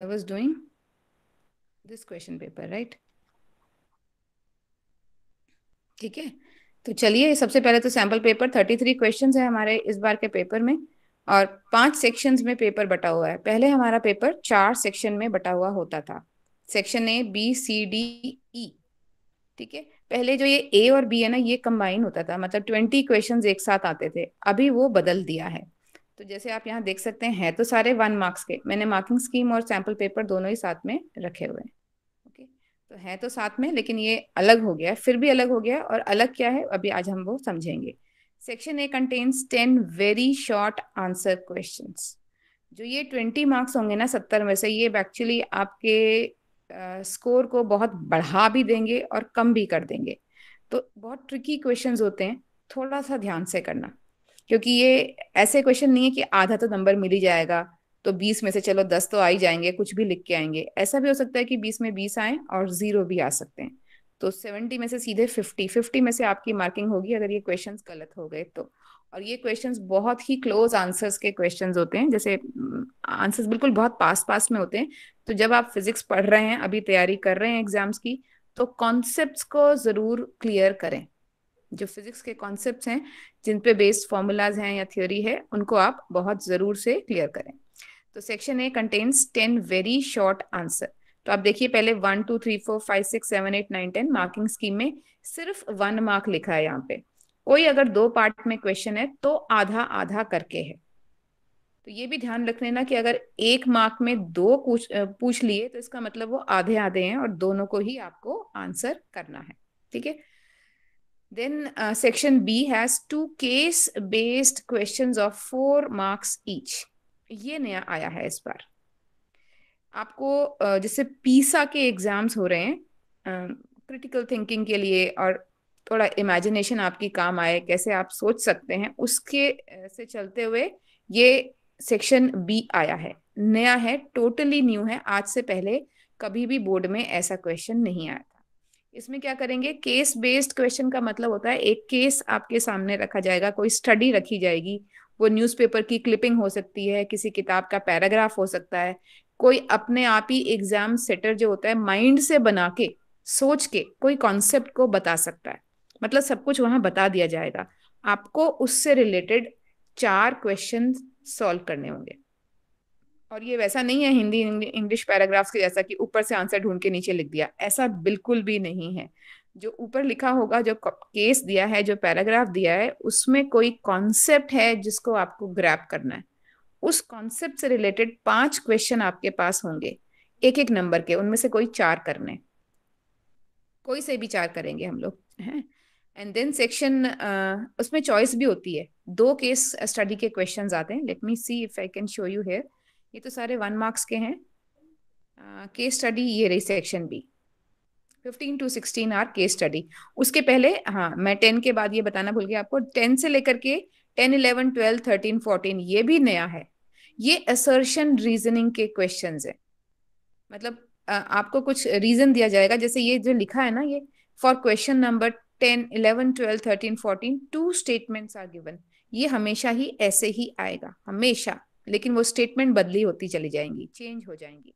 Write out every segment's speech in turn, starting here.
I was doing this question paper, right? ठीक है, तो चलिए सबसे पहले तो सैम्पल पेपर 33 क्वेश्चंस है हमारे इस बार के पेपर में। और 5 सेक्शंस में पेपर बटा हुआ है। पहले हमारा पेपर 4 सेक्शन में बटा हुआ होता था। Section A, B, C, D, E. ठीक है, पहले जो ये ए और बी है ना, ये कंबाइन होता था, मतलब 20 क्वेश्चंस एक साथ आते थे। अभी वो बदल दिया है। तो जैसे आप यहाँ देख सकते हैं तो सारे 1 मार्क्स के, मैंने मार्किंग स्कीम और सैम्पल पेपर दोनों ही साथ में रखे हुए हैं। ओके, तो है तो साथ में, लेकिन ये अलग हो गया है, फिर भी अलग हो गया है। और अलग क्या है अभी आज हम वो समझेंगे। Section A contains 10 very short answer questions. जो ये 20 मार्क्स होंगे ना 70 में से, ये एक्चुअली आपके स्कोर को बहुत बढ़ा भी देंगे और कम भी कर देंगे। तो बहुत ट्रिकी क्वेश्चंस होते हैं, थोड़ा सा ध्यान से करना। क्योंकि ये ऐसे क्वेश्चन नहीं है कि आधा तो नंबर मिल ही जाएगा, तो 20 में से चलो 10 तो आ ही जाएंगे, कुछ भी लिख के आएंगे। ऐसा भी हो सकता है कि 20 में 20 आए और 0 भी आ सकते हैं। तो 70 में से सीधे 50 में से आपकी मार्किंग होगी अगर ये क्वेश्चंस गलत हो गए तो। और ये क्वेश्चंस बहुत ही क्लोज आंसर्स के क्वेश्चंस होते हैं, जैसे आंसर्स बिल्कुल बहुत पास पास में होते हैं। तो जब आप फिजिक्स पढ़ रहे हैं, अभी तैयारी कर रहे हैं एग्जाम्स की, तो कॉन्सेप्ट्स को जरूर क्लियर करें। जो फिजिक्स के कॉन्सेप्ट्स हैं, जिन पे बेस्ड फॉर्मूलाज हैं या थ्योरी है, उनको आप बहुत जरूर से क्लियर करें। तो section A contains 10 very short answer. तो आप देखिए पहले 1 2 3 4 5 6 7 8 9 10 मार्किंग स्कीम में सिर्फ 1 मार्क लिखा है यहाँ पे। कोई अगर 2 पार्ट में क्वेश्चन है तो आधा आधा करके है। तो ये भी ध्यान रख लेना कि अगर 1 मार्क में 2 पूछ लिए तो इसका मतलब वो आधे आधे हैं और दोनों को ही आपको आंसर करना है। ठीक है, then section B has 2 case based questions of 4 marks each। ये नया आया है इस बार। आपको जैसे पीसा के एग्जाम्स हो रहे हैं क्रिटिकल थिंकिंग के लिए, और थोड़ा इमेजिनेशन आपकी काम आए, कैसे आप सोच सकते हैं उसके से चलते हुए ये सेक्शन बी आया है। नया है, टोटली न्यू है। आज से पहले कभी भी बोर्ड में ऐसा क्वेश्चन नहीं आया था। इसमें क्या करेंगे, केस बेस्ड क्वेश्चन का मतलब होता है एक केस आपके सामने रखा जाएगा, कोई स्टडी रखी जाएगी। वो न्यूज़पेपर की क्लिपिंग हो सकती है, किसी किताब का पैराग्राफ हो सकता है। कोई अपने आप ही एग्जाम सेटर जो होता है माइंड से बना के, सोच के कोई कॉन्सेप्ट को बता सकता है। मतलब सब कुछ वहां बता दिया जाएगा। आपको उससे रिलेटेड 4 क्वेश्चन सॉल्व करने होंगे। और ये वैसा नहीं है हिंदी इंग्लिश पैराग्राफ्स के जैसा कि ऊपर से आंसर ढूंढ के नीचे लिख दिया, ऐसा बिल्कुल भी नहीं है। जो ऊपर लिखा होगा, जो केस दिया है, जो पैराग्राफ दिया है, उसमें कोई कॉन्सेप्ट है जिसको आपको ग्रैब करना है। उस कॉन्सेप्ट से रिलेटेड 5 क्वेश्चन आपके पास होंगे, एक एक नंबर के, उनमें से कोई 4 करने, कोई से भी 4 करेंगे हम लोग हैं। एंड देन सेक्शन, उसमें चॉइस भी होती है। 2 केस स्टडी के क्वेश्चंस आते हैं। Let me see if I can show you here. ये तो सारे 1 मार्क्स के हैं। केस स्टडी ये रही section B. 15 to 16 are case study. उसके पहले, हाँ मैं 10 के बाद ये बताना भूल गया आपको, 10 से लेकर के 10 11 12 13 14 ये भी नया है। ये असर्शन रीजनिंग के क्वेश्चंस है। मतलब आपको कुछ रीजन दिया जाएगा, जैसे ये जो लिखा है ना, ये for question number 10 11 12 13 14 2 statements are given. ये हमेशा ही ऐसे ही आएगा, हमेशा। लेकिन वो स्टेटमेंट बदली होती चली जाएंगी, चेंज हो जाएंगी।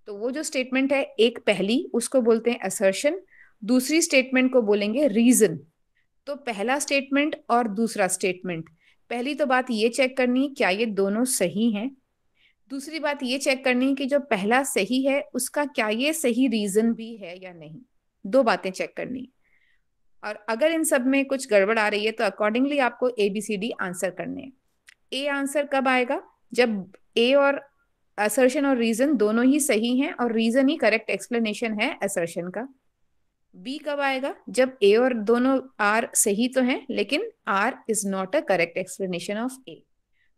तो वो जो स्टेटमेंट है, एक पहली, उसको बोलते हैं असर्शन। दूसरी स्टेटमेंट को बोलेंगे रीजन। तो पहला स्टेटमेंट और दूसरा स्टेटमेंट, पहली तो बात ये चेक करनी क्या ये दोनों सही हैं। दूसरी बात ये चेक करनी कि जो पहला सही है उसका क्या ये सही रीजन भी है या नहीं। 2 बातें चेक करनी। और अगर इन सब में कुछ गड़बड़ आ रही है तो अकॉर्डिंगली आपको ABCD आंसर करने हैं। ए आंसर कब आएगा, जब ए और असर्शन और रीजन दोनों ही सही हैं और रीजन ही करेक्ट एक्सप्लेनेशन है असर्शन का। बी कब आएगा, जब ए और दोनों आर सही तो हैं लेकिन R is not a correct explanation of A.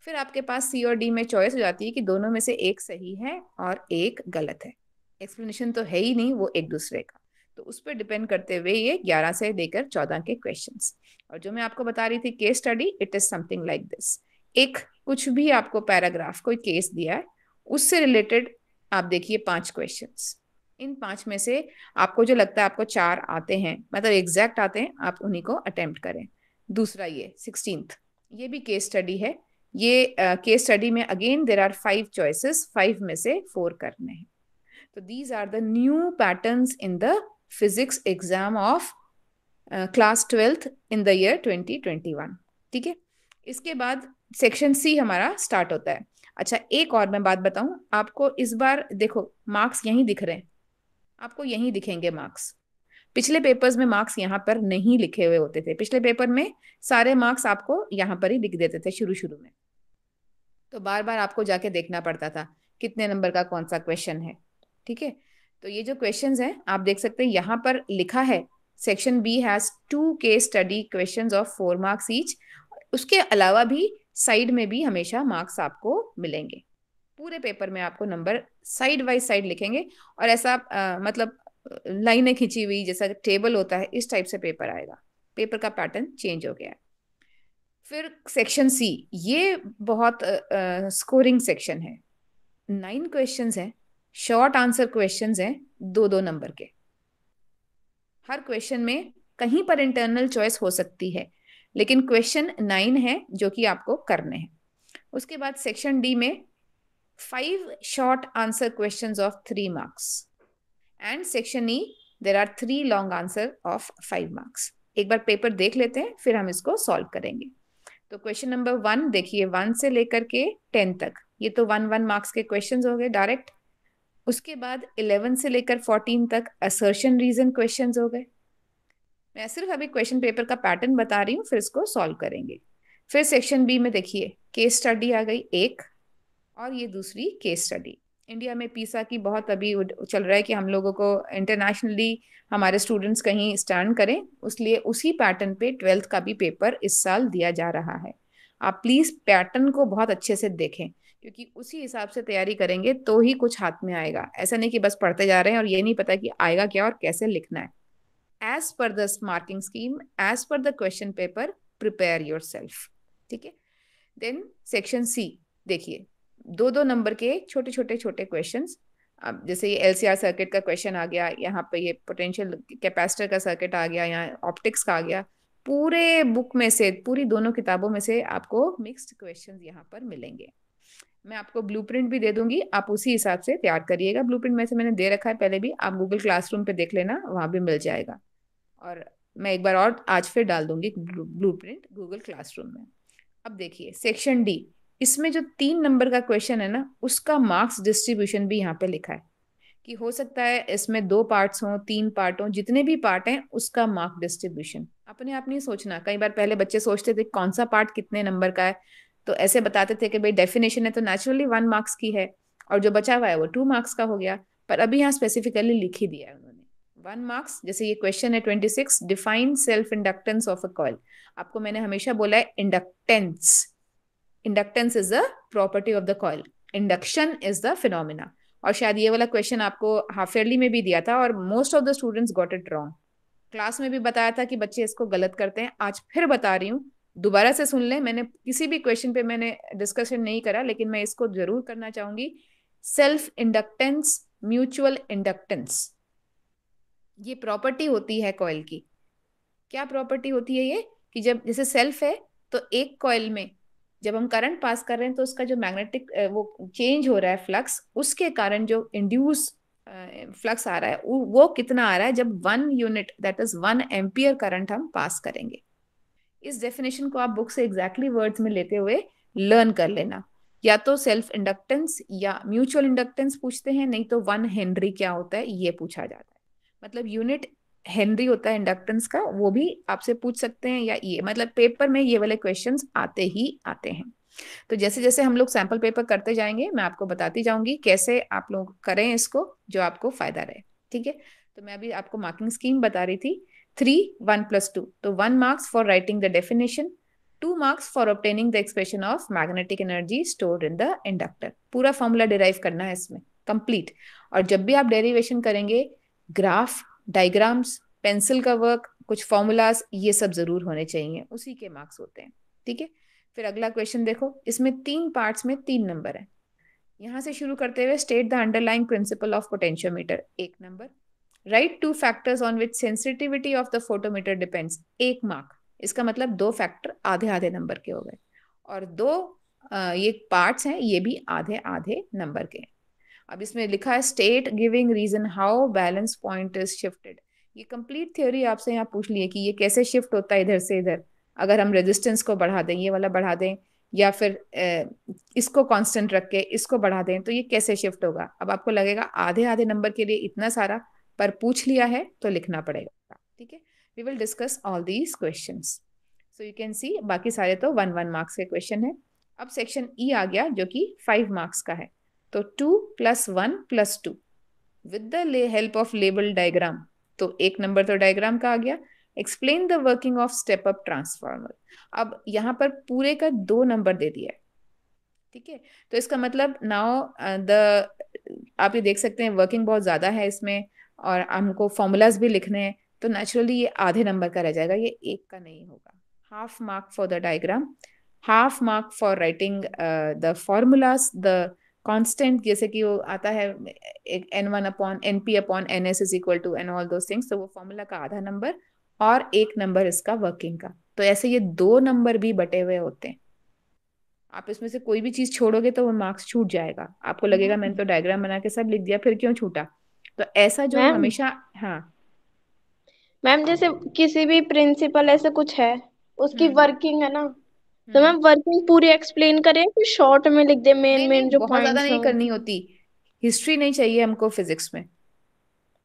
फिर आपके पास सी और डी में चॉइस हो जाती है कि दोनों में से एक सही है और एक गलत है। एक्सप्लेनेशन तो है ही नहीं वो एक दूसरे का। तो उस पर डिपेंड करते हुए ये 11 से लेकर 14 के क्वेश्चंस। और जो मैं आपको बता रही थी case study, it is something like this. एक कुछ भी आपको पैराग्राफ, कोई केस दिया है, उससे रिलेटेड आप देखिए 5 क्वेश्चंस। इन 5 में से आपको जो लगता है आपको 4 आते हैं, मतलब एग्जैक्ट आते हैं, आप उन्हीं को अटेम्प्ट करें। दूसरा ये 16th, ये भी केस स्टडी है। ये केस स्टडी में अगेन देर आर 5 चॉइसेस, 5 में से 4 करने हैं। तो these are the new patterns in the physics exam of class 12th in the year 2021। ठीक है, इसके बाद सेक्शन सी हमारा स्टार्ट होता है। अच्छा, एक और मैं बात बताऊं आपको, इस बार देखो मार्क्स यहीं दिख रहे हैं, आपको यहीं दिखेंगे मार्क्स। पिछले पेपर्स में मार्क्स यहाँ पर नहीं लिखे हुए होते थे, पिछले पेपर में सारे मार्क्स आपको यहाँ पर ही लिख देते थे शुरू शुरू में, तो बार बार आपको जाके देखना पड़ता था कितने नंबर का कौन सा क्वेश्चन है। ठीक है, तो ये जो क्वेश्चंस हैं आप देख सकते हैं यहाँ पर लिखा है section B has 2 case study questions of 4 marks each. उसके अलावा भी साइड में भी हमेशा मार्क्स आपको मिलेंगे, पूरे पेपर में आपको नंबर साइड बाई साइड लिखेंगे, और ऐसा मतलब लाइनें खींची हुई जैसा टेबल होता है इस टाइप से पेपर आएगा। पेपर का पैटर्न चेंज हो गया है। फिर सेक्शन सी, ये बहुत स्कोरिंग सेक्शन है। 9 क्वेश्चंस हैं, शॉर्ट आंसर क्वेश्चंस हैं, 2-2 नंबर के। हर क्वेश्चन में कहीं पर इंटरनल चॉइस हो सकती है, लेकिन क्वेश्चन 9 है जो कि आपको करने हैं। उसके बाद सेक्शन डी में 5 short answer questions of 3 marks, and section E there are 3 long answer of 5 marks. एक बार पेपर देख लेते हैं फिर हम इसको सॉल्व करेंगे। तो क्वेश्चन नंबर 1 देखिए, 1 से लेकर के 10 तक, ये तो 1-1 मार्क्स के क्वेश्चंस हो गए डायरेक्ट। उसके बाद 11 से लेकर 14 तक असर्शन रीजन क्वेश्चंस हो गए। मैं सिर्फ अभी क्वेश्चन पेपर का पैटर्न बता रही हूँ, फिर इसको सॉल्व करेंगे। फिर सेक्शन बी में देखिए केस स्टडी आ गई एक, और ये दूसरी केस स्टडी। इंडिया में पीसा की बहुत अभी चल रहा है कि हम लोगों को इंटरनेशनली हमारे स्टूडेंट्स कहीं स्टैंड करें, इसलिए उसी पैटर्न पे 12th का भी पेपर इस साल दिया जा रहा है। आप प्लीज पैटर्न को बहुत अच्छे से देखें, क्योंकि उसी हिसाब से तैयारी करेंगे तो ही कुछ हाथ में आएगा। ऐसा नहीं कि बस पढ़ते जा रहे हैं और ये नहीं पता कि आएगा क्या और कैसे लिखना है। As per the marking scheme, as per the question paper, prepare yourself. ठीक है, देन सेक्शन सी देखिए, 2-2 नंबर के छोटे छोटे छोटे क्वेश्चन। अब जैसे ये एलसीआर सर्किट का क्वेश्चन आ गया, यहाँ पे ये पोटेंशियल कैपेसिटर का सर्किट आ गया, यहाँ ऑप्टिक्स का आ गया। पूरे बुक में से, पूरी दोनों किताबों में से आपको मिक्स्ड क्वेश्चंस यहाँ पर मिलेंगे। मैं आपको ब्लूप्रिंट भी दे दूंगी, आप उसी हिसाब से तैयार करिएगा। ब्लूप्रिंट में से मैंने दे रखा है पहले भी, आप गूगल क्लासरूम पे देख लेना, वहां भी मिल जाएगा। और मैं एक बार और आज फिर डाल दूंगी ब्लूप्रिंट गूगल क्लासरूम में। अब देखिए सेक्शन डी, इसमें जो 3 नंबर का क्वेश्चन है ना, उसका मार्क्स डिस्ट्रीब्यूशन भी यहाँ पे लिखा है कि हो सकता है इसमें 2 पार्ट्स हों, 3 पार्ट हों, जितने भी पार्ट हैं उसका मार्क डिस्ट्रीब्यूशन अपने आप नहीं सोचना। कई बार पहले बच्चे सोचते थे कौन सा पार्ट कितने नंबर का है, तो ऐसे बताते थे कि भाई डेफिनेशन है तो नेचुरली 1 मार्क्स की है, और जो बचा हुआ है वो 2 मार्क्स का हो गया। पर अभी यहाँ स्पेसिफिकली लिख ही दिया है उन्होंने 1 मार्क्स। जैसे ये क्वेश्चन है 26, define self inductance of a coil. आपको मैंने हमेशा बोला है inductance, inductance is the property of the coil, induction is the phenomena. और शायद ये वाला क्वेश्चन आपको हाफ ईयरली में भी दिया था और most of the students got it wrong. Class में भी बताया था कि बच्चे इसको गलत करते हैं, आज फिर बता रही हूँ, दोबारा से सुन लें। मैंने किसी भी क्वेश्चन पे मैंने डिस्कशन नहीं करा, लेकिन मैं इसको जरूर करना चाहूंगी। सेल्फ इंडक्टेंस, म्यूचुअल इंडक्टेंस, ये प्रॉपर्टी होती है कॉइल की। क्या प्रॉपर्टी होती है ये, कि जब जैसे सेल्फ है तो एक कॉइल में जब हम करंट पास कर रहे हैं तो उसका जो मैग्नेटिक वो चेंज हो रहा है फ्लक्स, उसके कारण जो इंड्यूस फ्लक्स आ रहा है वो कितना आ रहा है जब 1 unit that is 1 ampere current हम पास करेंगे। इस डेफिनेशन को आप बुक से एग्जैक्टली वर्ड्स में लेते हुए लर्न कर लेना। या तो सेल्फ इंडक्टेंस या म्यूचुअल इंडक्टेंस पूछते हैं, नहीं तो 1 हेनरी क्या होता है ये पूछा जाता है। मतलब यूनिट हेनरी होता है इंडक्टेंस का, वो भी आपसे पूछ सकते हैं, या ये मतलब पेपर में ये वाले क्वेश्चंस आते ही आते हैं। तो जैसे जैसे हम लोग सैंपल पेपर करते जाएंगे मैं आपको बताती जाऊंगी कैसे आप लोग करें इसको जो आपको फायदा रहे। ठीक है, तो मैं अभी आपको मार्किंग स्कीम बता रही थी। 3 1 + 2, तो 1 marks for writing the definition, 2 marks for obtaining the expression of magnetic energy stored in the inductor. पूरा फॉर्मूला डिराइव करना है इसमें कंप्लीट। और जब भी आप डेरिवेशन करेंगे, ग्राफ, डायग्राम्स, पेंसिल का वर्क, कुछ फॉर्मूलाज, ये सब जरूर होने चाहिए, उसी के मार्क्स होते हैं। ठीक है, फिर अगला क्वेश्चन देखो, इसमें 3 पार्ट्स में 3 नंबर है। यहां से शुरू करते हुए state the underlying principle of potentiometer, 1 number. Right 2 factors on which sensitivity of the photometer depends, 1 mark. इसका मतलब 2 फैक्टर आधे आधे नंबर के हो गए। और 2 ये पार्ट्स हैं, ये भी आधे आधे नंबर के हैं। अब इसमें लिखा है state giving reason how balance point is shifted. ये कंप्लीट थ्योरी आपसे यहाँ पूछ ली है कि ये कैसे शिफ्ट होता है इधर से इधर। अगर हम रेजिस्टेंस को बढ़ा दें, ये वाला बढ़ा दें, या फिर इसको कांस्टेंट रख के इसको बढ़ा दें, तो ये कैसे शिफ्ट होगा। अब आपको लगेगा आधे आधे नंबर के लिए इतना सारा, पर पूछ लिया है तो लिखना पड़ेगा। ठीक है, we will discuss all these questions. So you can see बाकी सारे तो 1 1 मार्क्स के क्वेश्चन है। अब सेक्शन ई आ गया जो कि 5 मार्क्स का है। तो 2 + 1 + 2 with the help of label diagram. तो 1 नंबर तो डायग्राम का आ गया। Explain the working of step up transformer. अब यहाँ पर पूरे का 2 नंबर दे दिया है। ठीक है, तो इसका मतलब नाउ द आप ये देख सकते हैं वर्किंग बहुत ज्यादा है इसमें, और हमको फॉर्मूलाज भी लिखने हैं, तो नेचुरली ये आधे नंबर का रह जाएगा, ये 1 का नहीं होगा। Half mark for the diagram, half mark for writing the formulas, the constant, जैसे कि वो आता है N1/NP/NS and all those things, तो वो फॉर्मूला का आधा नंबर, और 1 नंबर इसका वर्किंग का। तो ऐसे ये 2 नंबर भी बटे हुए होते हैं। आप इसमें से कोई भी चीज छोड़ोगे तो वो मार्क्स छूट जाएगा, आपको लगेगा मैंने तो डायग्राम बना के सब लिख दिया, फिर क्यों छूटा। तो ऐसा जो मैम हमेशा। हाँ। मैम जैसे किसी भी प्रिंसिपल ऐसे कुछ है, उसकी हम्म। वर्किंग है ना, तो हम्म। मैम वर्किंग पूरी एक्सप्लेन करें फिर शॉर्ट में लिख दे मेन नहीं मेन नहीं, जो बहुत ज्यादा पॉइंट्स नहीं हो। करनी होती। हिस्ट्री नहीं चाहिए हमको फिजिक्स में,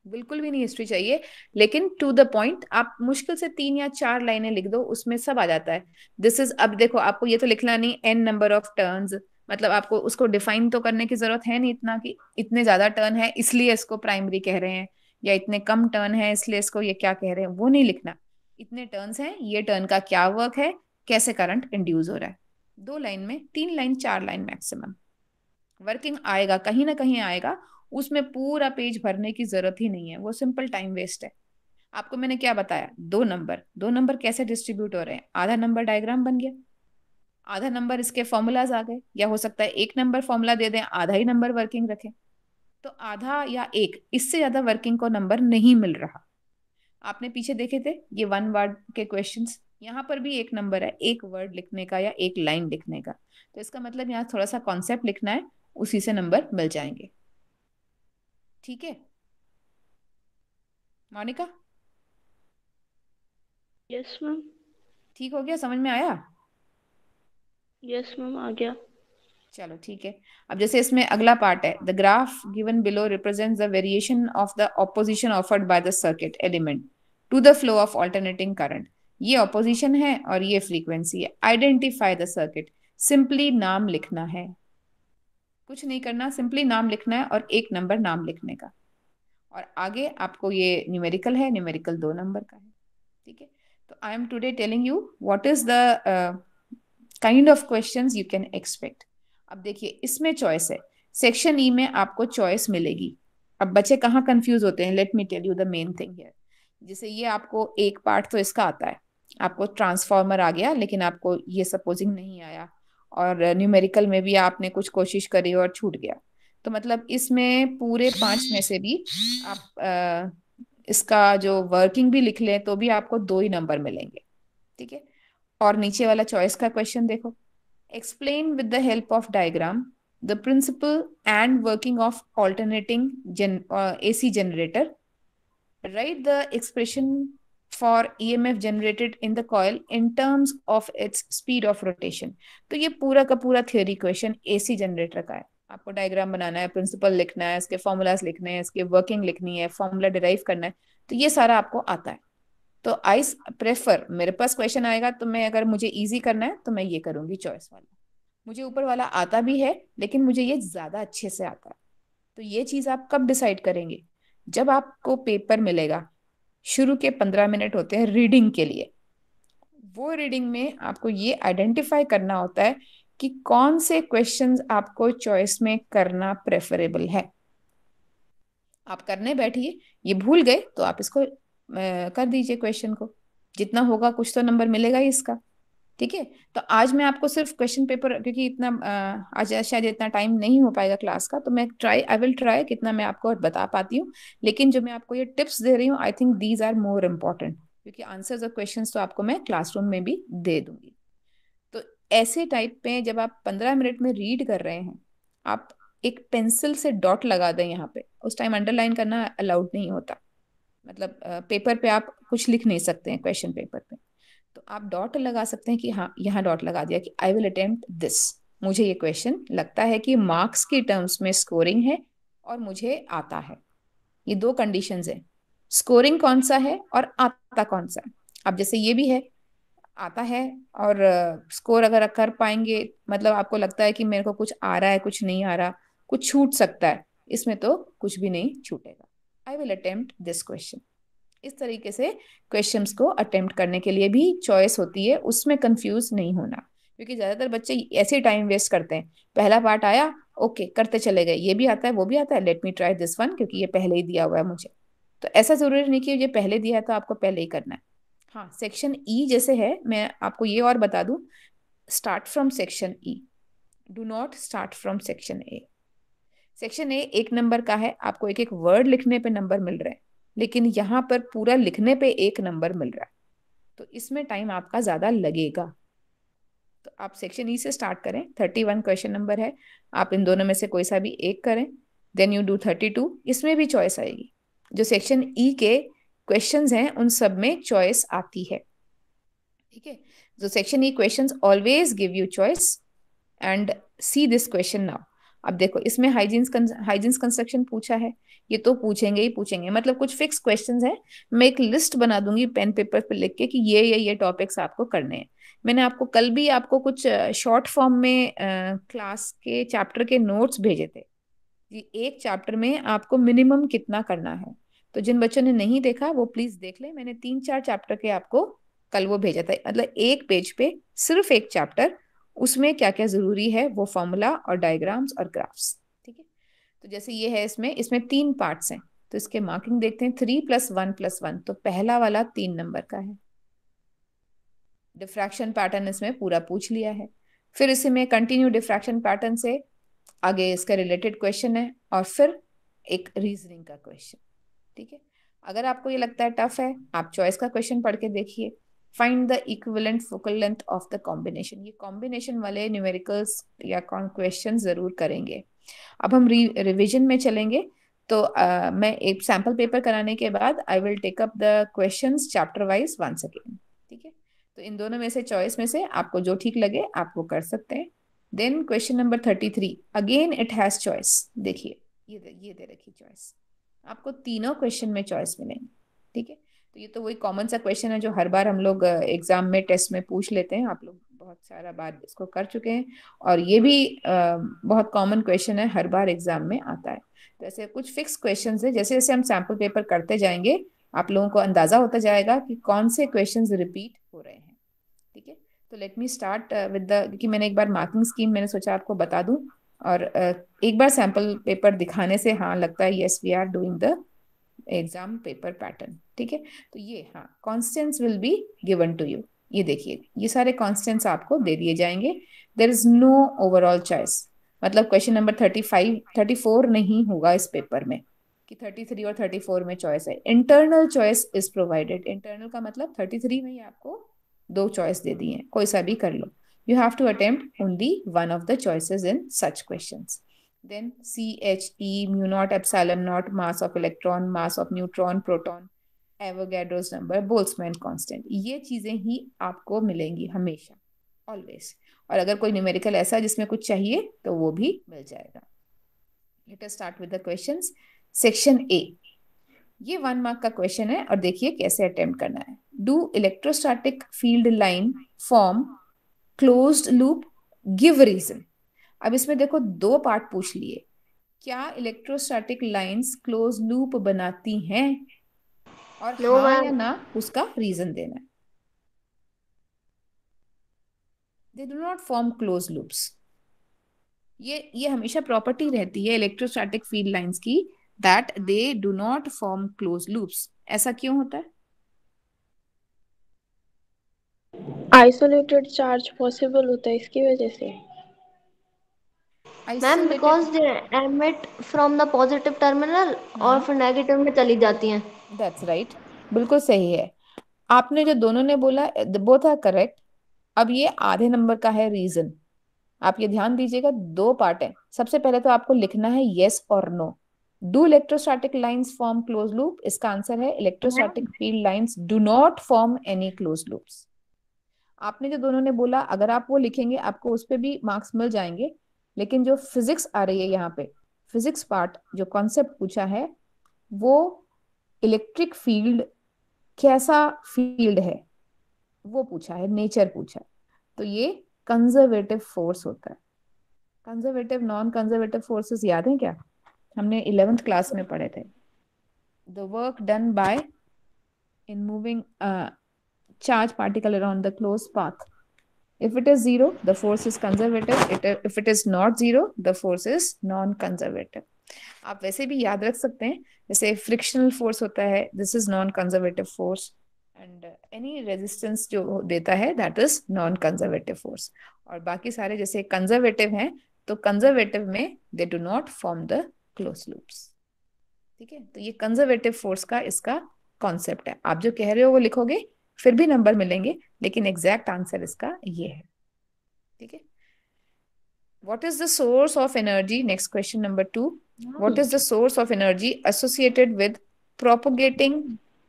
बिल्कुल भी नहीं हिस्ट्री चाहिए। लेकिन टू द पॉइंट, आप मुश्किल से 3 या 4 लाइनें लिख दो, उसमें सब आ जाता है। दिस इज, अब देखो आपको ये तो लिखना नहीं N नंबर ऑफ टर्न्स, मतलब आपको उसको डिफाइन तो करने की जरूरत है नहीं इतना कि इतने ज्यादा टर्न है इसलिए इसको प्राइमरी कह रहे हैं, या इतने कम टर्न है इसलिए इसको ये क्या कह रहे हैं, वो नहीं लिखना। इतने टर्न्स हैं, ये टर्न का क्या वर्क है, कैसे करंट इंड्यूस हो रहा है। 2 लाइन में, 3 लाइन 4 लाइन मैक्सिमम वर्किंग आएगा, कहीं ना कहीं आएगा। उसमें पूरा पेज भरने की जरूरत ही नहीं है, वो सिंपल टाइम वेस्ट है। आपको मैंने क्या बताया, 2 नंबर, 2 नंबर कैसे डिस्ट्रीब्यूट हो रहे हैं, आधा नंबर डायग्राम बन गया, आधा नंबर इसके फॉर्मूलाज आ गए, या हो सकता है 1 नंबर फॉर्मूला दे दें, आधा ही नंबर वर्किंग रखें। तो आधा या एक, इससे ज्यादा वर्किंग को नंबर नहीं मिल रहा। आपने पीछे देखे थे ये 1 वर्ड के क्वेश्चंस, यहाँ पर भी 1 नंबर है, 1 वर्ड लिखने का या 1 लाइन लिखने का। तो इसका मतलब यहाँ थोड़ा सा कॉन्सेप्ट लिखना है, उसी से नंबर मिल जाएंगे। ठीक है मोनिका, यस मैम। ठीक हो गया, समझ में आया। यस मैम आ गया। चलो ठीक है। अब जैसे इसमें अगला पार्ट है, the graph given below represents the variation of the opposition offered by the circuit element to the flow of alternating current. ये ऑपोजिशन है और ये फ्रीक्वेंसी है। आइडेंटिफाई द सर्किट, सिंपली नाम लिखना है, कुछ नहीं करना, सिंपली नाम लिखना है और 1 नंबर नाम लिखने का। और आगे आपको ये न्यूमेरिकल है, न्यूमेरिकल 2 नंबर का है। ठीक है, तो I am today telling you what is the kind of questions you can expect. अब देखिए इसमें चॉइस है, सेक्शन ई में आपको चॉइस मिलेगी। अब बच्चे कहाँ कंफ्यूज होते हैं, let me tell you the main thing here. जैसे ये आपको एक पार्ट तो इसका आता है, आपको ट्रांसफॉर्मर आ गया, लेकिन आपको ये सपोजिंग नहीं आया, और न्यूमेरिकल में भी आपने कुछ कोशिश करी और छूट गया। तो मतलब इसमें पूरे 5 में से भी आप इसका जो वर्किंग भी लिख लें तो भी आपको 2 ही नंबर मिलेंगे। ठीक है, और नीचे वाला चॉइस का क्वेश्चन देखो, explain with the help of diagram the principle and working of alternating AC generator. Write the expression for EMF generated in the coil in terms of its speed of rotation। तो ये पूरा का पूरा theory question AC generator का है। आपको diagram बनाना है, principal लिखना है, इसके फॉर्मूलाज लिखने हैं, इसके वर्किंग लिखनी है, फॉर्मूला डिराइव करना है, तो ये सारा आपको आता है। तो आई प्रेफर, मेरे पास क्वेश्चन आएगा तो मैं, अगर मुझे इजी करना है तो मैं ये करूंगी चॉइस वाला। मुझे ऊपर वाला आता भी है, लेकिन मुझे ये ज्यादा अच्छे से आता है। तो ये चीज आप कब डिसाइड करेंगे, जब आपको पेपर मिलेगा। शुरू के 15 मिनट होते हैं रीडिंग के लिए। वो रीडिंग में आपको ये आइडेंटिफाई करना होता है कि कौन से क्वेश्चंस आपको चॉइस में करना प्रेफरेबल है। आप करने बैठिए, ये भूल गए तो आप इसको कर दीजिए क्वेश्चन को, जितना होगा कुछ तो नंबर मिलेगा ही इसका। ठीक है, तो आज मैं आपको सिर्फ क्वेश्चन पेपर, क्योंकि इतना आज शायद इतना टाइम नहीं हो पाएगा क्लास का, तो मैं आई विल ट्राई कितना मैं आपको बता पाती हूँ। लेकिन जो मैं आपको ये टिप्स दे रही हूँ, I think these are more important, क्योंकि आंसर्स और क्वेश्चंस तो आपको मैं क्लासरूम में भी दे दूंगी। तो ऐसे टाइप पे जब आप 15 मिनट में रीड कर रहे हैं, आप एक पेंसिल से डॉट लगा दें यहाँ पे, उस टाइम अंडरलाइन करना अलाउड नहीं होता। मतलब पेपर पे आप कुछ लिख नहीं सकते हैं क्वेश्चन पेपर पे, तो आप डॉट लगा सकते हैं कि हाँ यहाँ डॉट लगा दिया कि आई विल अटेम्प्ट दिस, मुझे ये क्वेश्चन लगता है कि मार्क्स की टर्म्स में स्कोरिंग है और मुझे आता है। ये दो कंडीशंस है, स्कोरिंग कौन सा है और आता कौन सा है। अब जैसे ये भी है, आता है और स्कोर अगर कर पाएंगे, मतलब आपको लगता है कि मेरे को कुछ आ रहा है कुछ नहीं आ रहा, कुछ छूट सकता है, इसमें तो कुछ भी नहीं छूटेगा। I will attempt this question. इस तरीके से क्वेश्चंस को अटेम्प्ट करने के लिए भी चॉइस होती है, उसमें कंफ्यूज नहीं होना, क्योंकि ज्यादातर बच्चे ऐसे टाइम वेस्ट करते हैं। पहला पार्ट आया, ओके करते चले गए, ये भी आता है वो भी आता है, let me try this one क्योंकि ये पहले ही दिया हुआ है मुझे। तो ऐसा जरूरी नहीं कि ये पहले दिया है तो आपको पहले ही करना है। हाँ, सेक्शन ई जैसे है, मैं आपको ये और बता दूं, start from section E, do not start from section A. Section A 1 number का है, आपको एक एक वर्ड लिखने पे नंबर मिल रहे हैं, लेकिन यहाँ पर पूरा लिखने पे 1 नंबर मिल रहा है, तो इसमें टाइम आपका ज्यादा लगेगा। तो आप सेक्शन ई से स्टार्ट करें, 31 क्वेश्चन नंबर है, आप इन दोनों में से कोई सा भी एक करें, देन यू डू 32, इसमें भी चॉइस आएगी। जो सेक्शन ई के क्वेश्चंस हैं उन सब में चॉइस आती है, ठीक है। जो section E questions always give you choice, and see this question now. अब देखो इसमें हाइजीन्स कंस्ट्रक्शन पूछा है, ये तो पूछेंगे ही पूछेंगे, मतलब कुछ फिक्स क्वेश्चंस है। मैं एक लिस्ट बना दूंगी पेन पेपर पे लिख के कि ये टॉपिक्स आपको करने हैं। मैंने आपको कल भी आपको कुछ शॉर्ट फॉर्म में क्लास के चैप्टर के नोट्स भेजे थे कि एक चैप्टर में आपको मिनिमम कितना करना है। तो जिन बच्चों ने नहीं देखा वो प्लीज देख ले, मैंने 3-4 चैप्टर के आपको कल वो भेजा था, मतलब एक पेज पे सिर्फ एक चैप्टर, उसमें क्या क्या जरूरी है वो फॉर्मूला और डायग्राम्स और ग्राफ्स, ठीक है। तो जैसे ये है, इसमें इसमें 3 पार्ट्स हैं, तो इसके मार्किंग देखते हैं। 3+1+1, तो पहला वाला 3 नंबर का है। डिफ्रैक्शन पैटर्न इसमें पूरा पूछ लिया है, फिर इसी में कंटिन्यू डिफ्रैक्शन पैटर्न से आगे इसका रिलेटेड क्वेश्चन है, और फिर एक रीजनिंग का क्वेश्चन, ठीक है। अगर आपको ये लगता है टफ है, आप चॉइस का क्वेश्चन पढ़ के देखिए। Find the equivalent focal length of the combination, ये कॉम्बिनेशन वाले न्यूमेरिकल्स या क्वेश्चन जरूर करेंगे। अब हम रिवीजन में चलेंगे, तो मैं एक सैंपल पेपर कराने के बाद I will take up the questions chapter wise once again, ठीक है। तो इन दोनों में से चॉइस में से आपको जो ठीक लगे आप वो कर सकते हैं। Then question number 33, again it has choice. देखिए ये दे रखी चॉइस, आपको तीनों क्वेश्चन में चॉइस मिलेंगे, ठीक है। तो ये तो वही कॉमन सा क्वेश्चन है जो हर बार हम लोग एग्जाम में टेस्ट में पूछ लेते हैं, आप लोग बहुत सारा बार इसको कर चुके हैं, और ये भी बहुत कॉमन क्वेश्चन है, हर बार एग्जाम में आता है। तो ऐसे कुछ फिक्स क्वेश्चन है, जैसे जैसे हम सैम्पल पेपर करते जाएंगे आप लोगों को अंदाजा होता जाएगा कि कौन से क्वेश्चन रिपीट हो रहे हैं, ठीक है। तो let me start with the, क्योंकि मैंने एक बार मार्किंग स्कीम मैंने सोचा आपको बता दूं, और एक बार सैंपल पेपर दिखाने से हाँ लगता है yes we are doing the exam paper pattern, ठीक है। तो ये हाँ, constants will be given to you, ये देखिए ये सारे कॉन्स्टेंट्स आपको दे दिए जाएंगे। There is no overall choice, मतलब क्वेश्चन नंबर 34 नहीं होगा इस पेपर में कि 33 और 34 में चॉइस है। Internal choice is provided, internal का मतलब 33 में ही आपको 2 चॉइस दे दी है, कोई सा भी कर लो। You have to attempt only one of the choices in such questions. Then CHE, mu naught, epsilon naught, mass of electron, mass of neutron, proton, Avogadro's number, Boltzmann constant, ये चीजें ही आपको मिलेंगी हमेशा, ऑलवेज। और अगर कोई न्यूमेरिकल ऐसा जिसमें कुछ चाहिए तो वो भी मिल जाएगा। Let us start with the questions. Section A, ये 1 मार्क का क्वेश्चन है, और देखिए कैसे अटेम्प्ट करना है। Do electrostatic field line form closed loop, give reason. अब इसमें देखो 2 पार्ट पूछ लिए, क्या इलेक्ट्रोस्टैटिक लाइंस क्लोज लूप बनाती हैं, और नो हाँ या मैम। ना उसका रीजन देना है। They do not form close loops, ये हमेशा प्रॉपर्टी रहती है इलेक्ट्रोस्टैटिक फील्ड लाइंस की, that they do not form close loops. ऐसा क्यों होता है? आइसोलेटेड चार्ज पॉसिबल होता है इसकी वजह से। Ma'am isolated, because they emit from the positive terminal और हाँ फिर नेगेटिव में चली जाती हैं। दैट्स राइट, बिल्कुल सही है। आपने जो दोनों ने बोला बोथ आर करेक्ट, अब ये आधे नंबर का है रीजन। आप ये ध्यान दीजिएगा, दो पार्ट है। सबसे पहले तो आपको लिखना है यस और no. Do electrostatic lines form close loop? इसका आंसर है electrostatic field lines do not form any close loops. आपने जो दोनों ने बोला, अगर आप वो लिखेंगे आपको उस पर भी मार्क्स मिल जाएंगे, लेकिन जो फिजिक्स आ रही है यहाँ पे, फिजिक्स पार्ट जो कॉन्सेप्ट पूछा है वो इलेक्ट्रिक फील्ड कैसा फील्ड है वो पूछा है, नेचर पूछा है। तो ये कंजर्वेटिव फोर्स होता है। कंजर्वेटिव नॉन कंजर्वेटिव फोर्सेस याद है क्या? हमने 11th क्लास में पढ़े थे। The work done by in moving charge particle around the closed path. If it is zero, the force is conservative. If it is not zero, the force is non-conservative. आप वैसे भी याद रख सकते हैं, जैसे फ्रिक्शनल फोर्स होता है, this is non conservative force, and any resistance जो देता है that is non conservative force. और बाकी सारे जैसे कंजर्वेटिव हैं, तो कंजर्वेटिव में they do not form the close loops. ठीक है, तो ये कंजर्वेटिव फोर्स का इसका कॉन्सेप्ट है। आप जो कह रहे हो वो लिखोगे फिर भी नंबर मिलेंगे, लेकिन एग्जैक्ट आंसर इसका ये है। ठीक है, what is the source of energy? Next question number 2. What is the source of energy associated with propagating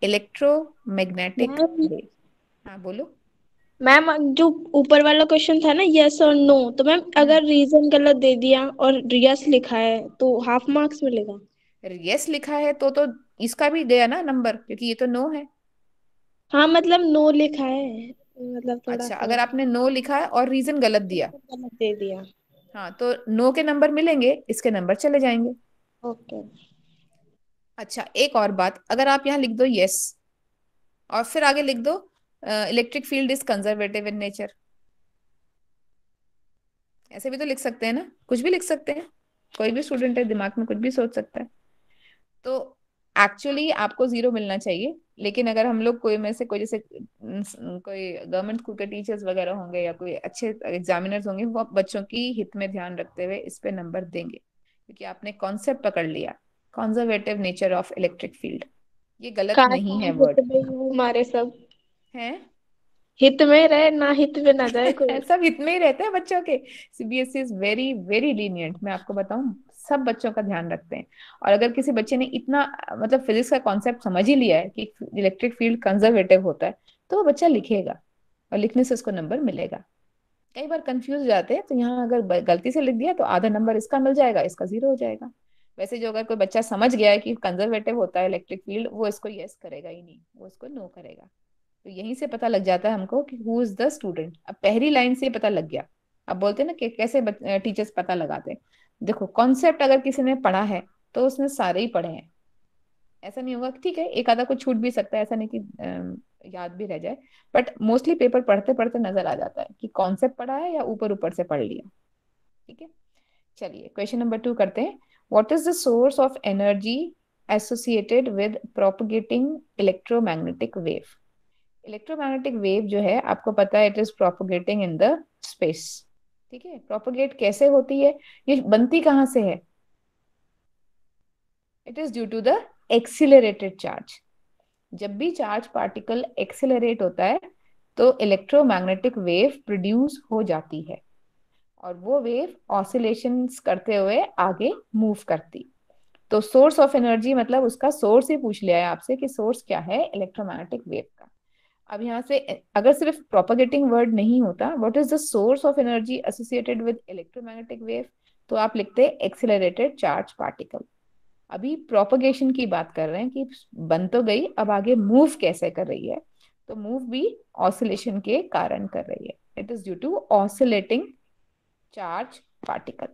electromagnetic ma'am wave? हाँ बोलो। मैम जो ऊपर वाला क्वेश्चन था ना यस और नो, तो मैम अगर रीजन गलत दे दिया और यस लिखा है तो हाफ मार्क्स मिलेगा? यस लिखा है तो इसका भी गया ना नंबर, क्योंकि ये तो नो है। हाँ मतलब नो लिखा है, मतलब थोड़ा अच्छा, सा अगर आपने नो लिखा है और रीजन गलत दिया, गलत दे दिया। हाँ, तो नो के नंबर मिलेंगे, इसके नंबर चले जाएंगे। ओके। अच्छा, एक और बात, अगर आप यहाँ लिख दो यस और फिर आगे लिख दो electric field is conservative in nature, ऐसे भी तो लिख सकते हैं ना, कुछ भी लिख सकते हैं, कोई भी स्टूडेंट है दिमाग में कुछ भी सोच सकता है। तो एक्चुअली आपको 0 मिलना चाहिए, लेकिन अगर हम लोग कोई में से कोई जैसे कोई गवर्नमेंट स्कूल के टीचर्स वगैरह होंगे या कोई अच्छे एग्जामिनर्स होंगे, वो बच्चों की हित में ध्यान रखते हुए इस पे नंबर देंगे, क्योंकि आपने कॉन्सेप्ट पकड़ लिया, conservative nature of electric field. ये गलत काश नहीं है हम हित वर्ड में ही हो, हमारे सब है। हित में रहे ना, हित में ना जाए कोई। सब इतने ही रहते हैं बच्चों के। CBSE is very very lenient, मैं आपको बताऊं, सब बच्चों का ध्यान रखते हैं। और अगर किसी बच्चे ने इतना मतलब फिजिक्स का कॉन्सेप्ट समझ ही लिया है कि इलेक्ट्रिक फील्ड कंजर्वेटिव होता है, तो वो बच्चा लिखेगा और लिखने से उसको नंबर मिलेगा। कई बार कंफ्यूज हो जाते हैं, तो यहाँ अगर गलती से लिख दिया तो आधा नंबर इसका मिल जाएगा, इसका 0 हो जाएगा। वैसे जो अगर कोई बच्चा समझ गया है कि कंजर्वेटिव होता है इलेक्ट्रिक फील्ड, वो इसको यस करेगा ही नहीं, वो इसको नो करेगा। तो यहीं से पता लग जाता है हमको कि हु इज द स्टूडेंट। अब पहली लाइन से पता लग गया। अब बोलते हैं ना कि कैसे टीचर्स पता लगाते हैं। देखो, कॉन्सेप्ट अगर किसी ने पढ़ा है तो उसने सारे ही पढ़े हैं, ऐसा नहीं होगा। ठीक है, एक आधा कुछ छूट भी सकता है, ऐसा नहीं कि याद भी रह जाए, बट मोस्टली पेपर पढ़ते पढ़ते नजर आ जाता है कि कॉन्सेप्ट पढ़ा है या ऊपर ऊपर से पढ़ लिया। ठीक है, चलिए क्वेश्चन नंबर 2 करते हैं। What is the source of energy associated with propagating electromagnetic wave? Electromagnetic wave जो है आपको पता है, it is propagating in the space. ठीक है, प्रोपगेट कैसे होती है, ये बनती कहाँ से है? It is due to the accelerated charge. जब भी चार्ज पार्टिकल एक्सिलरेट होता है तो इलेक्ट्रोमैग्नेटिक वेव प्रोड्यूस हो जाती है, और वो वेव ऑसिलेशंस करते हुए आगे मूव करती। तो सोर्स ऑफ एनर्जी मतलब उसका सोर्स ही पूछ लिया है आपसे कि सोर्स क्या है इलेक्ट्रोमैग्नेटिक वेव का। अब यहाँ से अगर सिर्फ प्रोपगेटिंग वर्ड नहीं होता, what is the source of energy associated with electromagnetic wave, तो आप लिखते एक्सिलरेटेड चार्ज पार्टिकल। अभी प्रोपगेशन की बात कर रहे हैं कि बन तो गई, अब आगे मूव कैसे कर रही है, तो मूव भी ऑसिलेशन के कारण कर रही है। It is due to oscillating charge particle.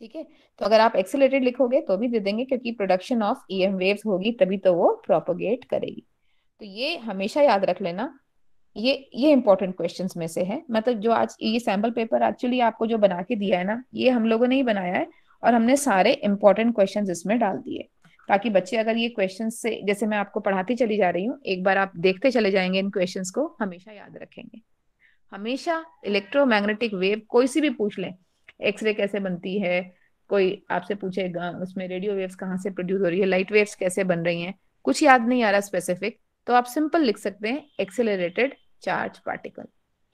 ठीक है, तो अगर आप एक्सिलेटेड लिखोगे तो भी दे देंगे, क्योंकि प्रोडक्शन ऑफ ईएम वेव्स होगी तभी तो वो प्रोपोगेट करेगी। तो ये हमेशा याद रख लेना, ये इंपॉर्टेंट क्वेश्चंस में से है। मतलब जो आज ये सैम्पल पेपर एक्चुअली आपको जो बना के दिया है ना, ये हम लोगों ने ही बनाया है, और हमने सारे इंपॉर्टेंट क्वेश्चंस इसमें डाल दिए, ताकि बच्चे अगर ये क्वेश्चंस से, जैसे मैं आपको पढ़ाती चली जा रही हूँ, एक बार आप देखते चले जाएंगे इन क्वेश्चंस को, हमेशा याद रखेंगे। हमेशा इलेक्ट्रोमैग्नेटिक वेव कोई सी भी पूछ लें, एक्सरे कैसे बनती है, कोई आपसे पूछेगा उसमें रेडियो वेव्स कहाँ से प्रोड्यूस हो रही है, लाइट वेव्स कैसे बन रही हैं, कुछ याद नहीं आ रहा स्पेसिफिक, तो आप सिंपल लिख सकते हैं accelerated charge particle.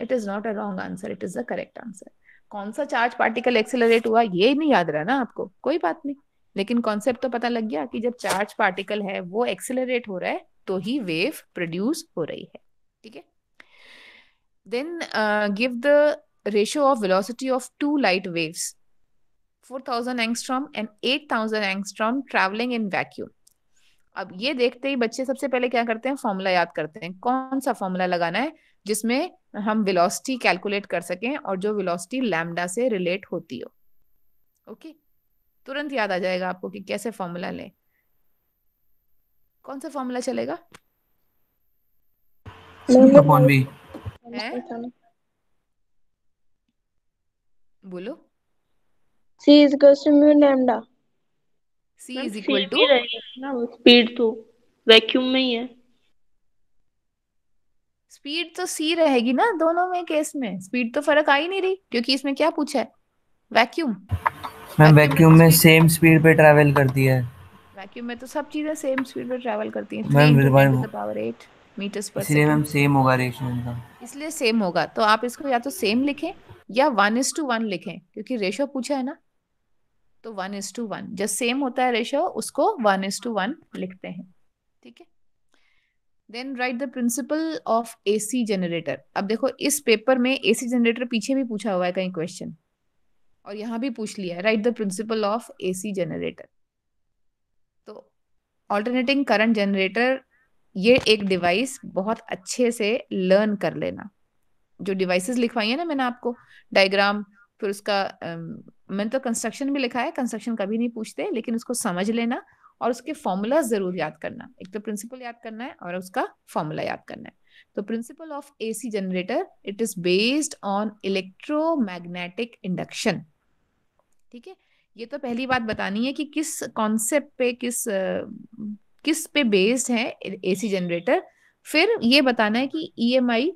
It is not a wrong answer, it is the correct answer. कौन सा चार्ज पार्टिकल एक्सेलरेट हुआ ये नहीं याद रहा ना आपको, कोई बात नहीं, लेकिन कॉन्सेप्ट तो पता लग गया कि जब चार्ज पार्टिकल है वो एक्सेलरेट हो रहा है तो ही वेव प्रोड्यूस हो रही है। ठीक है, then give the ratio of velocity of two light waves, 4000 angstrom and 8000 angstrom travelling in vacuum. अब ये देखते ही बच्चे सबसे पहले क्या करते हैं, फॉर्मूला याद करते हैं। कौन सा फॉर्मूला लगाना है जिसमें हम वेलोसिटी कैलकुलेट कर सकें और जो वेलोसिटी लैम्डा से रिलेट होती हो। ओके, तुरंत याद आ जाएगा आपको कि कैसे फॉर्मूला लें। कौन सा फॉर्मूला चलेगा? Lambda upon B. है, बोलो। C is equals to mu lambda। C ma'am is same equal to, ही रहेगी ना, वो स्पीड तो वैक्यूम में ही है। स्पीड तो C रहेगी ना, दोनों में केस में स्पीड तो फर्क आ ही नहीं रही, क्योंकि इसमें क्या पूछा है, वैक्यूम। मैम वैक्यूम वैक्यूम में speed, सेम स्पीड पे ट्रैवल करती है। वैक्यूम में तो सब चीजें सेम स्पीड पर ट्रैवल करती हैं, 3 मैम इंटू 10⁸ मीटर्स पर इसलिए मैम सेकेंड, सेम होगा रेशियो इनका। इसलिए सेम होगा। तो आप इसको या तो सेम लिखें या 1:1 लिखें, क्योंकि रेशो पूछा है ना, तो 1:1 जब सेम होता है रेशो उसको 1:1 लिखते हैं। ठीक है, then write the principle of AC generator. अब देखो इस पेपर में एसी जनरेटर पीछे भी पूछा हुआ है कहीं क्वेश्चन, और यहाँ भी पूछ लिया है, right the principle of AC generator. तो ऑल्टरनेटिंग करंट जनरेटर, ये एक डिवाइस बहुत अच्छे से लर्न कर लेना। जो डिवाइसेस लिखवाई है ना मैंने आपको, डायग्राम, फिर उसका मैंने तो कंस्ट्रक्शन भी लिखा है, कंस्ट्रक्शन कभी नहीं पूछते, लेकिन उसको समझ लेना और उसके फॉर्मूला जरूर याद करना। एक तो प्रिंसिपल याद करना है और उसका फॉर्मूला याद करना है। तो principal of AC generator, it is based on electromagnetic induction. ठीक है, ये तो पहली बात बतानी है कि किस कॉन्सेप्ट पे, किस पे बेस्ड है एसी जनरेटर। फिर ये बताना है कि ईएमआई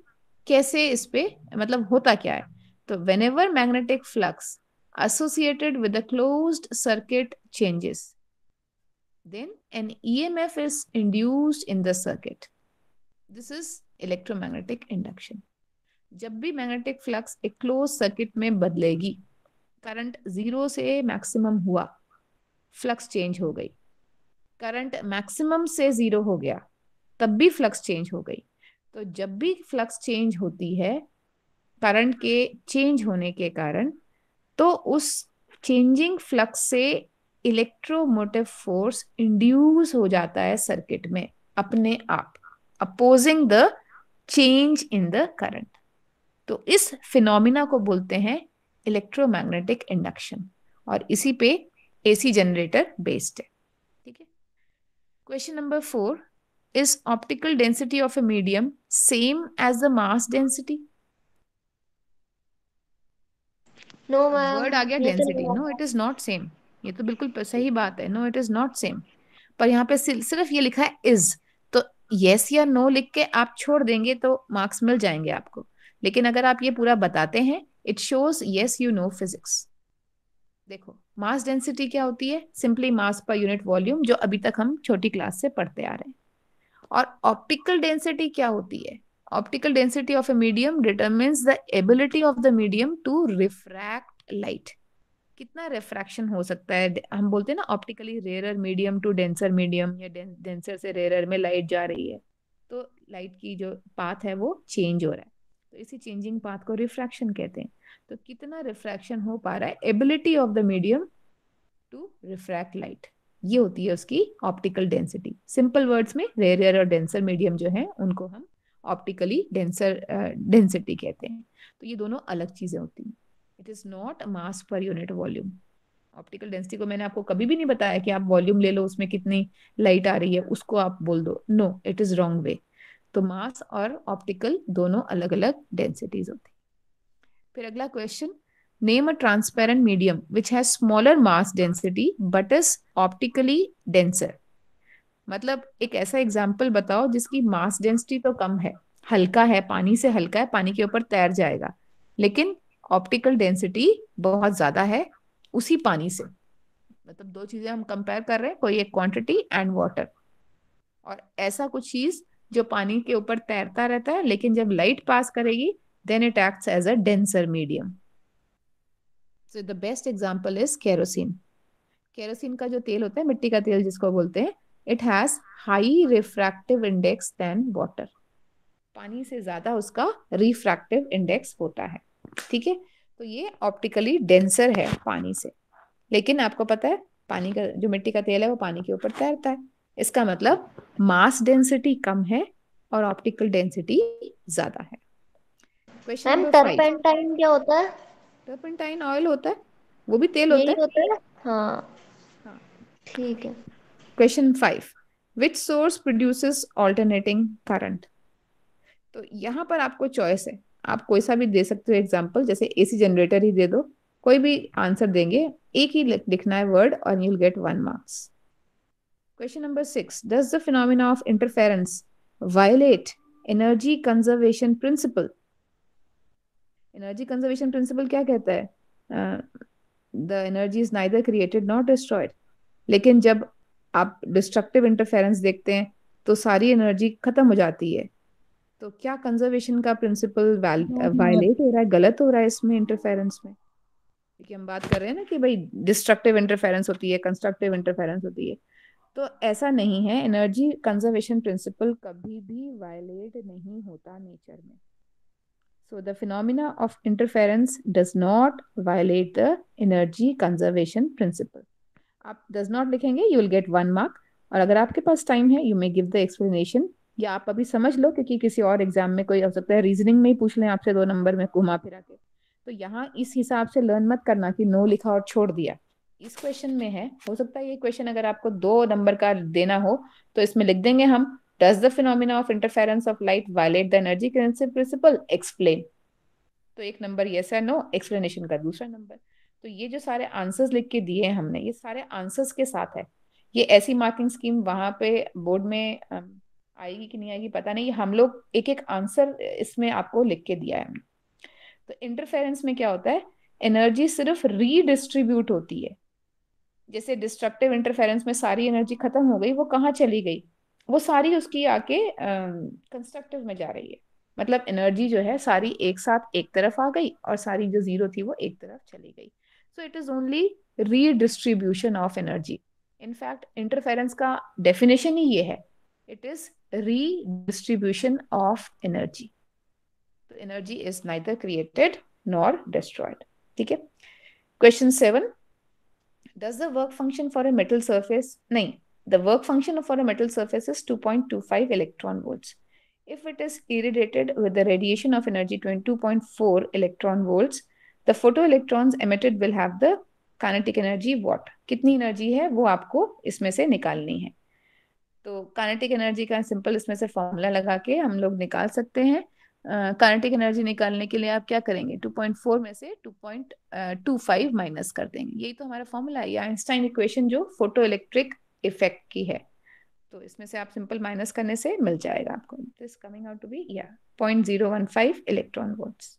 कैसे इस पे, मतलब होता क्या है। तो whenever magnetic flux associated with a closed circuit changes, then an EMF is induced in the circuit. This is electromagnetic induction. जब भी मैग्नेटिक फ्लक्स एक क्लोज सर्किट में बदलेगी, करंट 0 से मैक्सिमम हुआ, फ्लक्स चेंज हो गई, करंट मैक्सिमम से 0 हो गया, तब भी फ्लक्स चेंज हो गई। तो जब भी फ्लक्स चेंज होती है करंट के चेंज होने के कारण, तो उस चेंजिंग फ्लक्स से इलेक्ट्रोमोटिव फोर्स इंड्यूस हो जाता है सर्किट में अपने आप, opposing the change in the current. तो इस फिनोमिना को बोलते हैं इलेक्ट्रोमैग्नेटिक इंडक्शन, और इसी पे एसी जनरेटर बेस्ड है। ठीक है, question number 4, is optical density of a medium same as the mass density? No word ah ma'am, गया ये तो density, no it is not same, ये तो बिल्कुल सही बात है, no it is not same. पर यहाँ पे सिर्फ ये लिखा है इज, तो यस या नो लिख के आप छोड़ देंगे तो मार्क्स मिल जाएंगे आपको। लेकिन अगर आप ये पूरा बताते हैं, it shows yes you know physics. देखो मास डेंसिटी क्या होती है, सिंपली मास पर यूनिट वॉल्यूम, जो अभी तक हम छोटी क्लास से पढ़ते आ रहे हैं। और ऑप्टिकल डेंसिटी क्या होती है, optical density of a medium determines the ability of the medium to refract light. कितना रिफ्रैक्शन हो सकता है, हम बोलते हैं ना optically rare medium to denser medium, या डेंसर से रेयर में लाइट जा रही है, तो लाइट की जो पाथ है वो चेंज हो रहा है, तो इसी चेंजिंग पाथ को रिफ्रैक्शन कहते हैं। तो कितना रिफ्रैक्शन हो पा रहा है, ability of the medium to refract light, ये होती है उसकी ऑप्टिकल डेंसिटी। सिंपल वर्ड्स में रेयर और डेंसर मीडियम जो है उनको हम ऑप्टिकली डेंसर डेंसिटी कहते हैं। तो ये दोनों अलग चीजें होती हैं, it is not mass per unit volume. Optical density को मैंने आपको कभी भी नहीं बताया कि आप वॉल्यूम ले लो उसमें कितनी लाइट आ रही है उसको आप बोल दो, no it is wrong way. तो मास और ऑप्टिकल दोनों अलग अलग डेंसिटीज होती। फिर अगला question, name a transparent medium which has smaller mass density but is optically denser. मतलब एक ऐसा एग्जाम्पल बताओ जिसकी मास डेंसिटी तो कम है, हल्का है, पानी से हल्का है, पानी के ऊपर तैर जाएगा, लेकिन ऑप्टिकल डेंसिटी बहुत ज्यादा है उसी पानी से। मतलब दो चीजें हम कंपेयर कर रहे हैं, कोई एक क्वांटिटी एंड वाटर, और ऐसा कुछ चीज जो पानी के ऊपर तैरता रहता है, लेकिन जब लाइट पास करेगी then it acts as a denser medium. So the best example is kerosene. Kerosene का जो तेल होता है, मिट्टी का तेल जिसको बोलते हैं, it has high refractive index then water. पानी से ज्यादा उसका रिफ्रैक्टिव इंडेक्स होता है. ठीक है, तो ये ऑप्टिकली डेंसर है पानी से. लेकिन आपको पता है पानी का जो मिट्टी का तेल है वो पानी के ऊपर तैरता है. इसका मतलब मास डेंसिटी कम है और ऑप्टिकल डेंसिटी ज्यादा है. Question ma'am number 5. टर्पेंटाइन क्या होता है? टर्पेंटाइन ऑयल होता है, वो भी तेल यही होता है. होता है, हाँ हाँ. ठीक है। Question 5. Which source produces alternating current. तो यहाँ पर आपको चॉइस है, आप कोई सा भी दे सकते हो एग्जाम्पल, जैसे एसी जनरेटर ही दे दो, कोई भी आंसर देंगे, एक ही लिखना है वर्ड और you will get 1 marks. Question number 6. Does the phenomena of interference violate energy conservation principle. Energy conservation principle क्या कहता है? The energy is neither created not destroyed. लेकिन जब आप डिस्ट्रक्टिव इंटरफेरेंस देखते हैं तो सारी एनर्जी खत्म हो जाती है. तो क्या कंजर्वेशन का प्रिंसिपल वायलेट हो रहा है, गलत हो रहा है इसमें इंटरफेरेंस में? क्योंकि हम बात कर रहे हैं ना कि भाई डिस्ट्रक्टिव इंटरफेरेंस होती है, कंस्ट्रक्टिव इंटरफेरेंस होती है. तो ऐसा नहीं है, एनर्जी कंजर्वेशन प्रिंसिपल कभी भी वायलेट नहीं होता नेचर में. So the phenomena of interference does not violate the energy conservation principle. आप does not लिखेंगे, you will get 1 mark. और अगर आपके पास टाइम है, you may give the explanation, या आप अभी समझ लो क्योंकि किसी और एग्जाम में कोई हो सकता है रीजनिंग में ही पूछ लें आपसे 2 नंबर में घुमा फिरा के. तो यहाँ इस हिसाब से लर्न मत करना कि नो लिखा और छोड़ दिया. इस क्वेश्चन में है, हो सकता है ये क्वेश्चन अगर आपको 2 नंबर का देना हो तो इसमें लिख देंगे हम, does the phenomena of interference of light violate the energy principle? Explain. तो 1 नंबर यस है नो, एक्सप्लेनेशन का दूसरा नंबर. तो ये जो सारे आंसर्स लिख के दिए हैं हमने, ये सारे आंसर्स के साथ है. ये ऐसी मार्किंग स्कीम वहां पे बोर्ड में आएगी कि नहीं आएगी पता नहीं, हम लोग एक एक आंसर इसमें आपको लिख के दिया है हमने. तो इंटरफेरेंस में क्या होता है, एनर्जी सिर्फ रीडिस्ट्रीब्यूट होती है. जैसे डिस्ट्रक्टिव इंटरफेरेंस में सारी एनर्जी खत्म हो गई, वो कहाँ चली गई? वो सारी उसकी आके कंस्ट्रक्टिव में जा रही है. मतलब एनर्जी जो है सारी एक साथ एक तरफ आ गई और सारी जो जीरो थी वो एक तरफ चली गई. So it is only redistribution of energy. In fact interference का डेफिनेशन ही ये है, it is redistribution of energy. तो energy is neither created nor destroyed. ठीक है. Question 7. Does the work function for a metal surface? नहीं, the work function for a metal surface is 2.25 electron volts. If it is irradiated with the radiation of energy 22.4 electron volts, the photoelectrons emitted will have the kinetic energy what? कितनी energy है वो आपको इसमें से निकालनी है. तो kinetic energy का सिंपल इसमें से फॉर्मूला लगा के हम लोग निकाल सकते हैं. काइनेटिक एनर्जी निकालने के लिए आप क्या करेंगे, 2.4 में से 2.25 माइनस कर देंगे. यही तो हमारा फॉर्मूला है, आइंस्टाइन इक्वेशन जो फोटो इलेक्ट्रिक इफेक्ट की है. तो इसमें से आप सिंपल माइनस करने से मिल जाएगा आपको. This coming out to be 0.015 electron volts.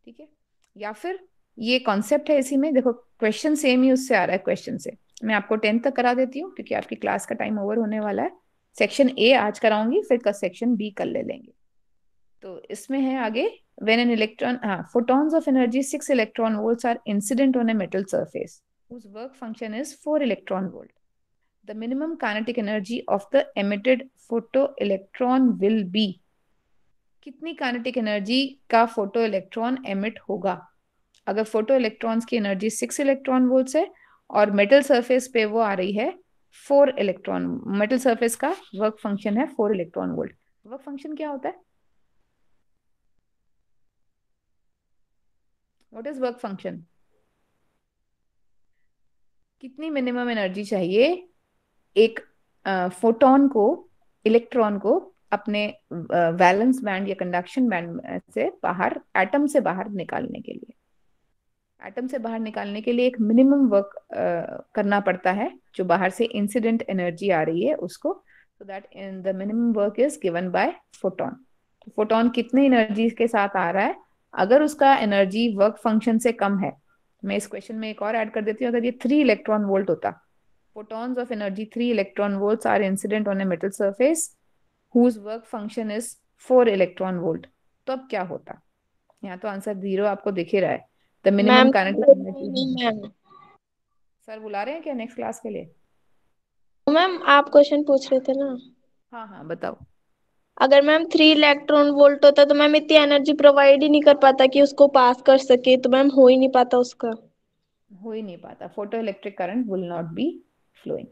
ठीक है. या फिर ये कॉन्सेप्ट है इसी में, देखो क्वेश्चन सेम ही उससे आ रहा है. क्वेश्चन से मैं आपको 10 तक करा देती हूँ क्योंकि आपकी क्लास का टाइम ओवर होने वाला है. सेक्शन ए आज कराऊंगी, फिर सेक्शन बी कल ले लेंगे. तो इसमें है आगे, when an electron photons of energy 6 electron volts are incident on a metal surface whose work function is 4 electron volt, the minimum kinetic energy of the emitted photoelectron will be. कितनी kinetic energy का photo electron emit होगा? अगर photo electrons की energy 6 electron volts है और metal surface पे वो आ रही है 4 इलेक्ट्रॉन, मेटल सरफेस का वर्क फंक्शन है 4 इलेक्ट्रॉन वोल्ट. वर्क फंक्शन क्या होता है? What is work function? कितनी मिनिमम एनर्जी चाहिए एक फोटोन को, इलेक्ट्रॉन को अपने वैलेंस बैंड या कंडक्शन बैंड से बाहर, एटम से बाहर निकालने के लिए? एटम से बाहर निकालने के लिए एक मिनिमम वर्क करना पड़ता है जो बाहर से इंसिडेंट एनर्जी आ रही है उसको. So that in the minimum work is given by photon. Photon कितनी एनर्जी के साथ आ रहा है? अगर उसका एनर्जी वर्क फंक्शन से कम है, मैं इस क्वेश्चन में एक और ऐड कर देती हूँ, अगर ये 3 इलेक्ट्रॉन वोल्ट होता, photons of energy 3 electron volts are incident on a metal surface whose work function is 4 electron volt, तो अब क्या होता? यहाँ तो आंसर 0 आपको दिख ही रहा है। द मिनिमम मैम काइनेटिक नहीं एनर्जी। मैम। सर बुला रहे हैं क्या नेक्स्ट क्लास के लिए? मैम आप क्वेश्चन पूछ रहे थे ना। हाँ हाँ बताओ। अगर मैम 3 इलेक्ट्रॉन वोल्ट होता तो मैम इतनी एनर्जी प्रोवाइड ही नहीं कर पाता कि उसको पास कर सके, तो मैम हो ही नहीं पाता उसका। हो ही नहीं पाता, photo electric current will not be flowing.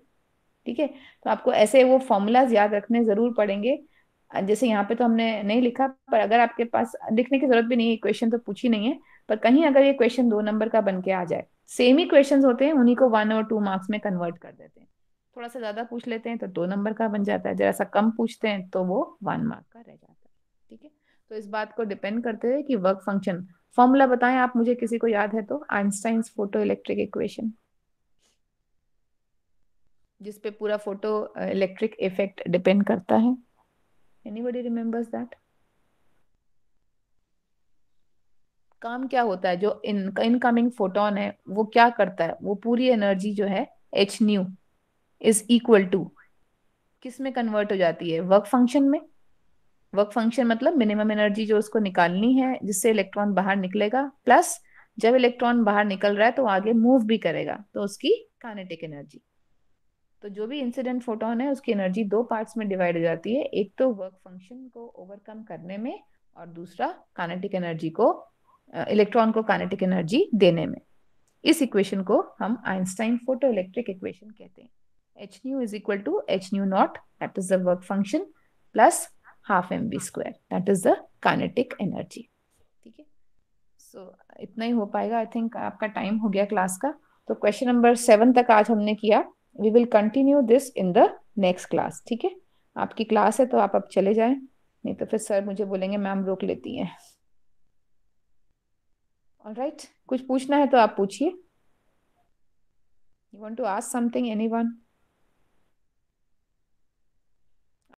ठीक है, तो आपको ऐसे वो फॉर्मूलाज याद रखने जरूर पड़ेंगे। जैसे यहाँ पे तो हमने नहीं लिखा, पर अगर आपके पास लिखने की जरूरत भी नहीं है, क्वेश्चन तो पूछी नहीं है, पर कहीं अगर ये क्वेश्चन 2 नंबर का बन के आ जाए, सेम ही क्वेश्चन होते हैं, उन्हीं को 1 और 2 मार्क्स में कन्वर्ट कर देते हैं। थोड़ा सा ज्यादा पूछ लेते हैं तो 2 नंबर का बन जाता है, जरा सा कम पूछते हैं तो वो 1 मार्क का रह जाता है। ठीक है, तो इस बात को डिपेंड करते हुए कि वर्क फंक्शन फॉर्मूला बताएं आप मुझे, किसी को याद है तो, आइंस्टाइन्स फोटो इलेक्ट्रिक इक्वेशन, जिसपे पूरा फोटो इलेक्ट्रिक इफेक्ट डिपेंड करता है। Anybody remembers that? काम क्या होता है, जो इनकमिंग फोटोन है वो क्या करता है, वो पूरी एनर्जी जो है H nu is equal to किस में कन्वर्ट हो जाती है? वर्क फंक्शन में। वर्क फंक्शन मतलब मिनिमम एनर्जी जो उसको निकालनी है जिससे इलेक्ट्रॉन बाहर निकलेगा, प्लस जब इलेक्ट्रॉन बाहर निकल रहा है तो आगे मूव भी करेगा तो उसकी काइनेटिक एनर्जी। तो जो भी इंसिडेंट फोटोन है उसकी एनर्जी 2 पार्ट्स में डिवाइड हो जाती है, एक तो वर्क फंक्शन को ओवरकम करने में, और दूसरा काइनेटिक एनर्जी को, इलेक्ट्रॉन को काइनेटिक एनर्जी देने में। इस इक्वेशन को हम आइंस्टाइन फोटो इलेक्ट्रिक इक्वेशन कहते हैं। H nu is equal to H nu not, that is the work function, plus half mv², that is the kinetic energy. ठीक है, सो इतना ही हो पाएगा। आई थिंक आपका टाइम हो गया क्लास का, तो क्वेश्चन नंबर 7 तक आज हमने किया। We will continue this in the next class. ठीक है, आपकी क्लास है तो आप अब चले जाएं, नहीं तो फिर सर मुझे बोलेंगे मैम रोक लेती हैं। ऑलराइट, कुछ पूछना है तो आप पूछिए। You want to ask something, anyone?